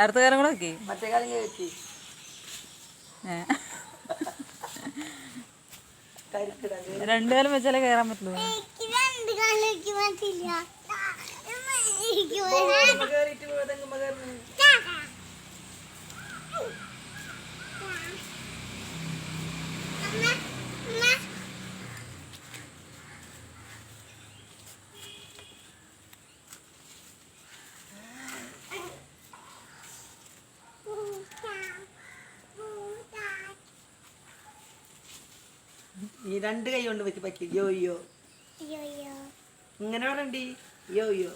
അടുത്ത കാലം കൂടെ വെക്കി. മറ്റേ കാലം വെച്ച് രണ്ടു കാലം വെച്ചാലേ കയറാൻ പറ്റുള്ളൂ. ഈ രണ്ട് കൈ കൊണ്ട് വെച്ച് പറ്റി യോയോ ഇങ്ങനെ പറയണ്ടി യോയോ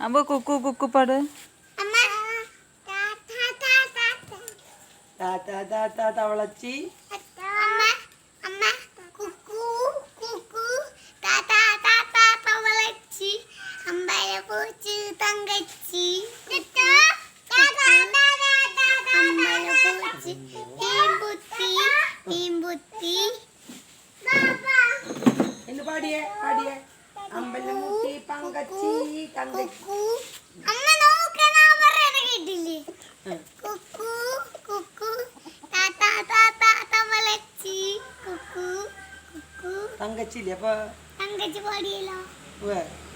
അപ്പൊ കുക്കു കുക്കു പാട്. തവളച്ചി എന്ന് പാടിയേ പാടിയേ അമ്പലമുട്ടി പങ്കച്ചി തങ്കച്ചി തങ്കച്ചില്ലേ അപ്പൊ തങ്കച്ചി പാടിയല്ലോ.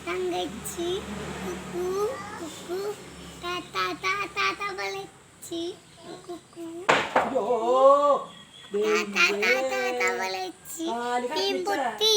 തങ്കച്ചി കുക്കു കുക്കു താത്ത താത്ത തവളച്ചി കുക്കു താത്ത താത്ത തവളച്ചി മീൻപൊത്തി